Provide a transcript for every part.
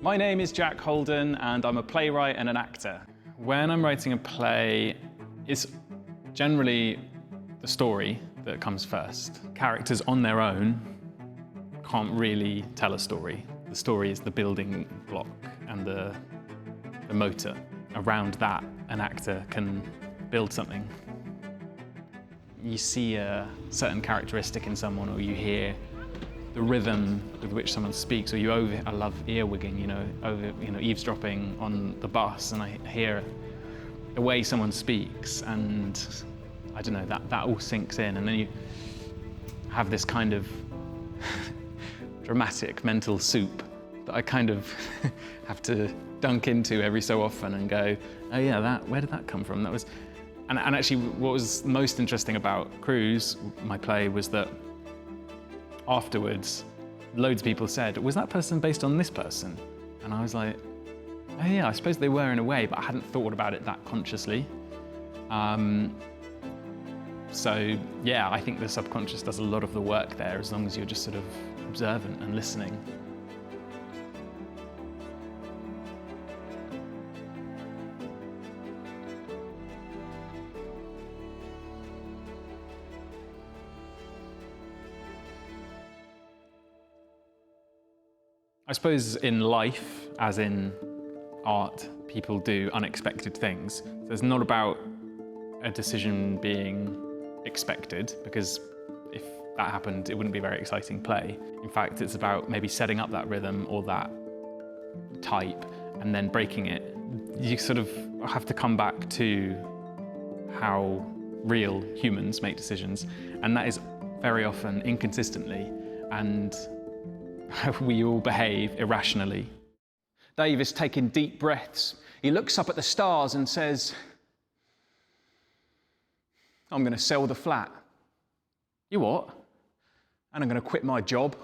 My name is Jack Holden and I'm a playwright and an actor. When I'm writing a play, it's generally the story that comes first. Characters on their own can't really tell a story. The story is the building block and the motor. Around that, an actor can build something. You see a certain characteristic in someone, or you hear the rhythm with which someone speaks, or I love earwigging, eavesdropping on the bus, and I hear the way someone speaks, and I don't know, that all sinks in, and then you have this kind of dramatic mental soup that I kind of have to dunk into every so often and go, oh yeah, where did that come from? And actually what was most interesting about Cruise, my play, was that afterwards, loads of people said, was that person based on this person? And I was like, oh yeah, I suppose they were in a way, but I hadn't thought about it that consciously. So yeah, I think the subconscious does a lot of the work there, as long as you're just sort of observant and listening. I suppose in life, as in art, people do unexpected things. So it's not about a decision being expected, because if that happened, it wouldn't be a very exciting play. In fact, it's about maybe setting up that rhythm or that type and then breaking it. You sort of have to come back to how real humans make decisions, and that is very often inconsistently, and we all behave irrationally. Dave is taking deep breaths. He looks up at the stars and says, I'm going to sell the flat. You what? And I'm going to quit my job.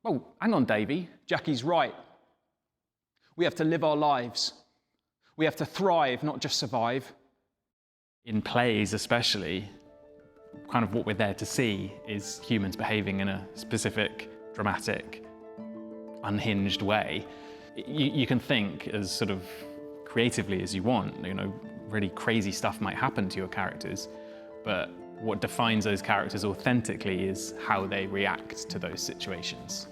Oh, hang on, Davey. Jackie's right. We have to live our lives. We have to thrive, not just survive. In plays especially, kind of what we're there to see is humans behaving in a specific, dramatic, unhinged way. You can think as sort of creatively as you want, really crazy stuff might happen to your characters, but what defines those characters authentically is how they react to those situations.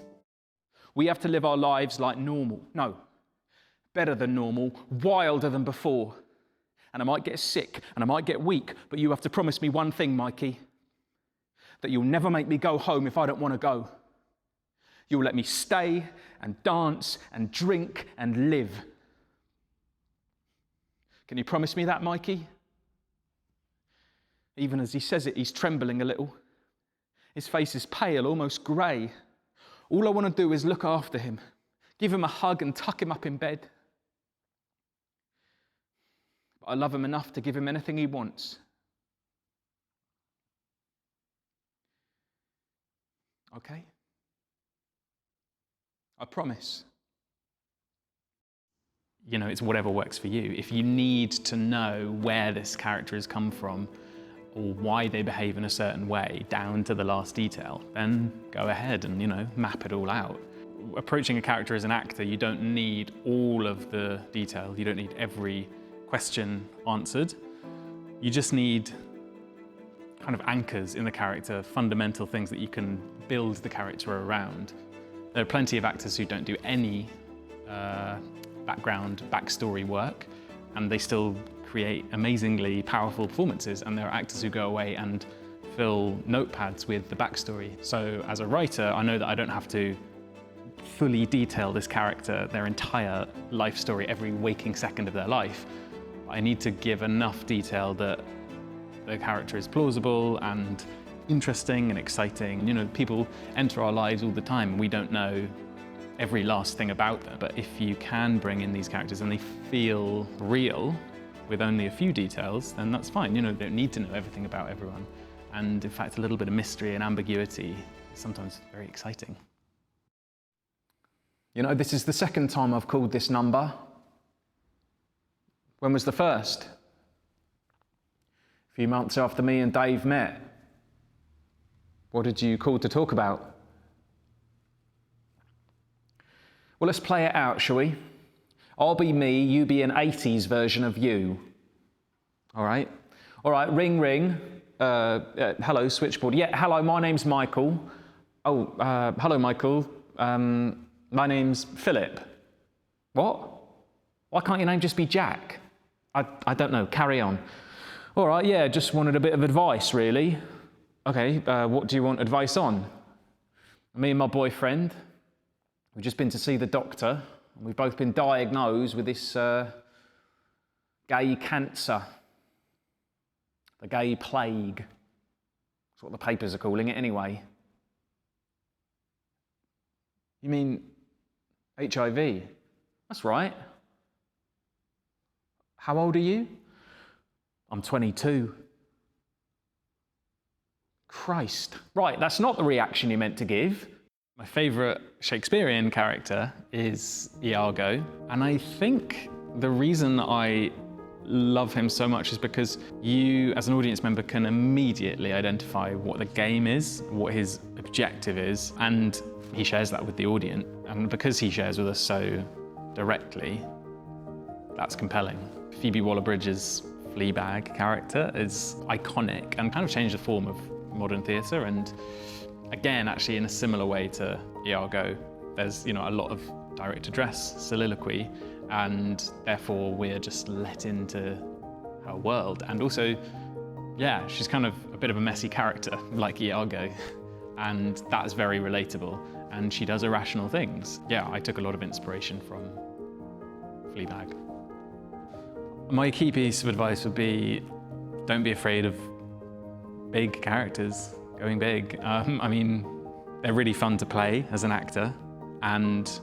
We have to live our lives like normal. No, better than normal, wilder than before. And I might get sick and I might get weak, but you have to promise me one thing, Mikey, that you'll never make me go home if I don't want to go. You'll let me stay and dance and drink and live. Can you promise me that, Mikey? Even as he says it, he's trembling a little. His face is pale, almost grey. All I want to do is look after him, give him a hug and tuck him up in bed. But I love him enough to give him anything he wants. Okay? I promise. It's whatever works for you. If you need to know where this character has come from or why they behave in a certain way, down to the last detail, then go ahead and, map it all out. Approaching a character as an actor, you don't need all of the detail. You don't need every question answered. You just need kind of anchors in the character, fundamental things that you can build the character around. There are plenty of actors who don't do any backstory work, and they still create amazingly powerful performances, and there are actors who go away and fill notepads with the backstory. So as a writer, I know that I don't have to fully detail this character, their entire life story, every waking second of their life. I need to give enough detail that the character is plausible and interesting and exciting. People enter our lives all the time and we don't know every last thing about them. But if you can bring in these characters and they feel real with only a few details, then that's fine. You don't need to know everything about everyone. And in fact, a little bit of mystery and ambiguity is sometimes very exciting. This is the second time I've called this number. When was the first? A few months after me and Dave met. What did you call to talk about? Well, let's play it out, shall we? I'll be me, you be an 80s version of you. All right? All right, ring, ring. Hello, switchboard. Yeah, hello, my name's Michael. Oh, hello, Michael. My name's Philip. What? Why can't your name just be Jack? I don't know, carry on. All right, yeah, just wanted a bit of advice, really. Okay, what do you want advice on? Me and my boyfriend, we've just been to see the doctor. We've both been diagnosed with this gay cancer, the gay plague. That's what the papers are calling it anyway. You mean HIV? That's right. How old are you? I'm 22. Christ. Right, that's not the reaction you meant to give. My favourite Shakespearean character is Iago, and I think the reason I love him so much is because you, as an audience member, can immediately identify what the game is, what his objective is, and he shares that with the audience. And because he shares with us so directly, that's compelling. Phoebe Waller-Bridge's Fleabag character is iconic and kind of changed the form of modern theatre, and again, actually in a similar way to Iago, there's a lot of direct address, soliloquy, and therefore we're just let into her world. And also, yeah, she's kind of a bit of a messy character, like Iago, and that's very relatable, and she does irrational things. Yeah, I took a lot of inspiration from Fleabag. My key piece of advice would be, don't be afraid of big characters going big. I mean, they're really fun to play as an actor, and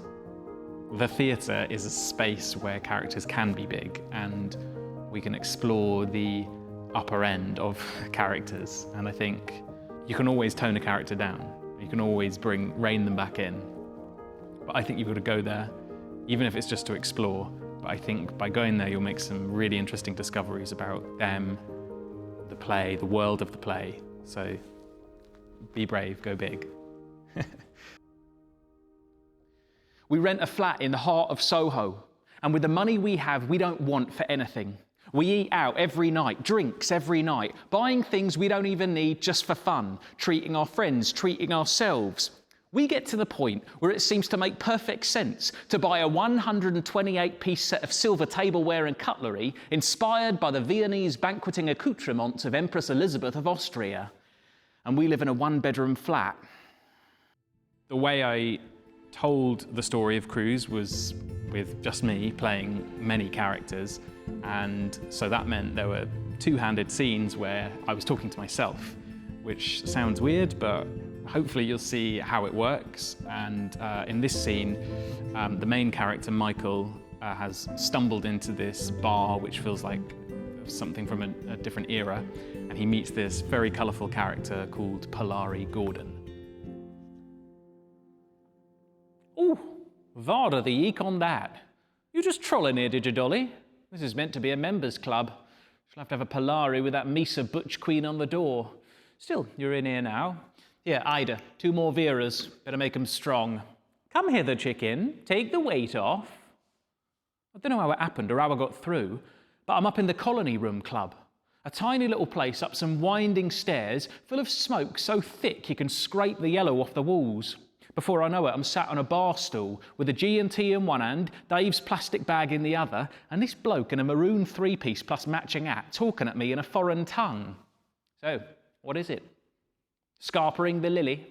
the theatre is a space where characters can be big, and we can explore the upper end of characters. And I think you can always tone a character down. You can always rein them back in. But I think you've got to go there, even if it's just to explore. But I think by going there, you'll make some really interesting discoveries about them, the play, the world of the play. So be brave, go big. We rent a flat in the heart of Soho, and with the money we have, we don't want for anything. We eat out every night, drinks every night, buying things we don't even need just for fun, treating our friends, treating ourselves. We get to the point where it seems to make perfect sense to buy a 128-piece set of silver tableware and cutlery inspired by the Viennese banqueting accoutrements of Empress Elizabeth of Austria. And we live in a one-bedroom flat. The way I told the story of Cruise was with just me playing many characters, and so that meant there were two-handed scenes where I was talking to myself, which sounds weird, but hopefully you'll see how it works. And in this scene, the main character, Michael, has stumbled into this bar which feels like something from a different era, and he meets this very colourful character called Polari Gordon. Oh, varder the eek on that. You just trolling here, did you, Dolly? This is meant to be a members' club. She'll have to have a Polari with that Misa Butch Queen on the door. Still, you're in here now. Here, Ida, 2 more Veras. Better make 'em strong. Come hither, chicken. Take the weight off. I don't know how it happened or how I got through, but I'm up in the Colony Room Club. A tiny little place up some winding stairs full of smoke so thick you can scrape the yellow off the walls. Before I know it, I'm sat on a bar stool with a G&T in one hand, Dave's plastic bag in the other, and this bloke in a maroon 3-piece plus matching hat talking at me in a foreign tongue. So, what is it? Scarpering the lily?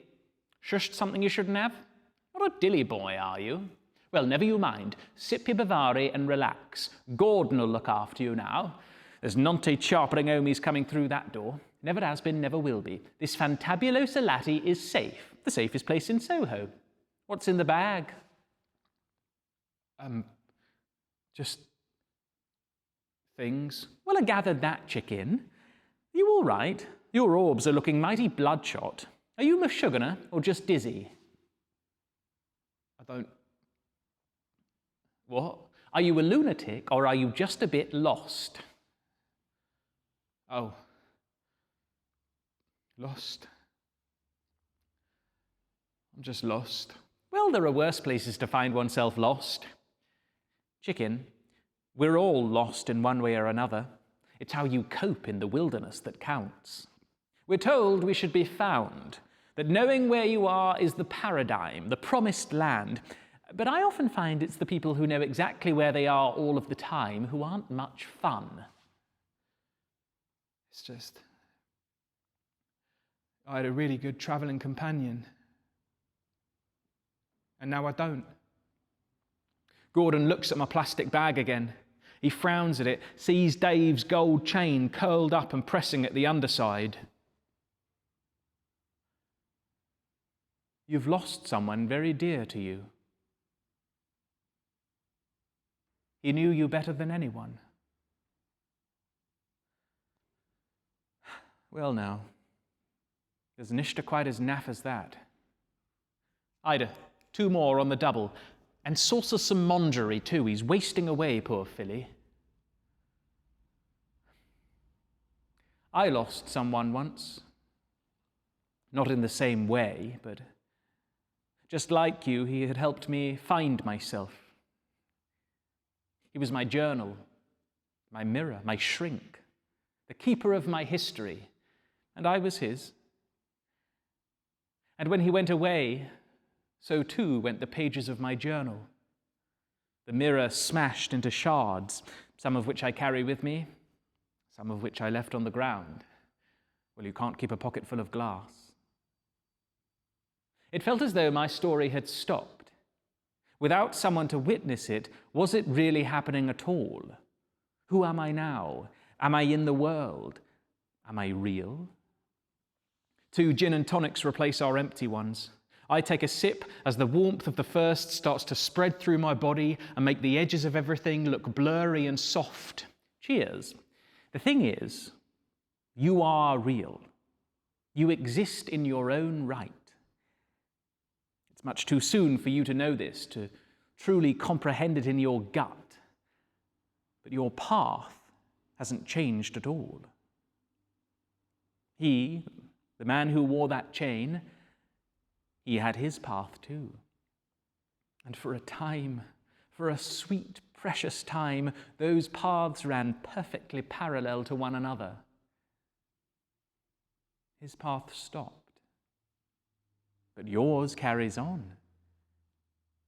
Shushed something you shouldn't have? Not a dilly boy, are you? Well, never you mind. Sip your Bavari and relax. Gordon will look after you now. There's nonty charpering homies coming through that door. Never has been, never will be. This fantabulosa laddie is safe. The safest place in Soho. What's in the bag? Just things. Well, I gathered that, chicken. Are you all right? Your orbs are looking mighty bloodshot. Are you Meshuggah or just dizzy? I don't... What? Are you a lunatic or are you just a bit lost? Oh. Lost. I'm just lost. Well, there are worse places to find oneself lost. Chicken, we're all lost in one way or another. It's how you cope in the wilderness that counts. We're told we should be found, that knowing where you are is the paradigm, the promised land. But I often find it's the people who know exactly where they are all of the time who aren't much fun. It's just, I had a really good travelling companion, and now I don't. Gordon looks at my plastic bag again. He frowns at it, sees Dave's gold chain curled up and pressing at the underside. You've lost someone very dear to you. He knew you better than anyone. Well now, there's nishta quite as naff as that. Ida, 2 more on the double. And sauce us some mongery too. He's wasting away, poor filly. I lost someone once. Not in the same way, but just like you, he had helped me find myself. He was my journal, my mirror, my shrink, the keeper of my history, and I was his. And when he went away, so too went the pages of my journal. The mirror smashed into shards, some of which I carry with me, some of which I left on the ground. Well, you can't keep a pocket full of glass. It felt as though my story had stopped. Without someone to witness it, was it really happening at all? Who am I now? Am I in the world? Am I real? 2 gin and tonics replace our empty ones. I take a sip as the warmth of the first starts to spread through my body and make the edges of everything look blurry and soft. Cheers. The thing is, you are real. You exist in your own right. It's much too soon for you to know this, to truly comprehend it in your gut. But your path hasn't changed at all. He, the man who wore that chain, he had his path too. And for a time, for a sweet, precious time, those paths ran perfectly parallel to one another. His path stopped. But yours carries on.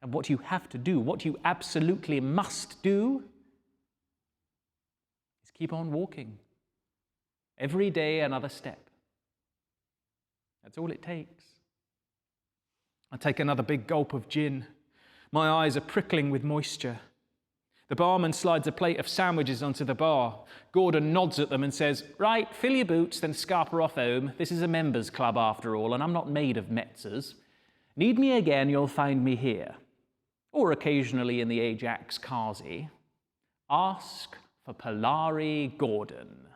And what you have to do, what you absolutely must do, is keep on walking. Every day another step. That's all it takes. I take another big gulp of gin. My eyes are prickling with moisture. The barman slides a plate of sandwiches onto the bar. Gordon nods at them and says, "Right, fill your boots, then scarper off home. This is a members' club after all, and I'm not made of Metzers. Need me again, you'll find me here. Or occasionally in the Ajax Kazi. Ask for Polari Gordon."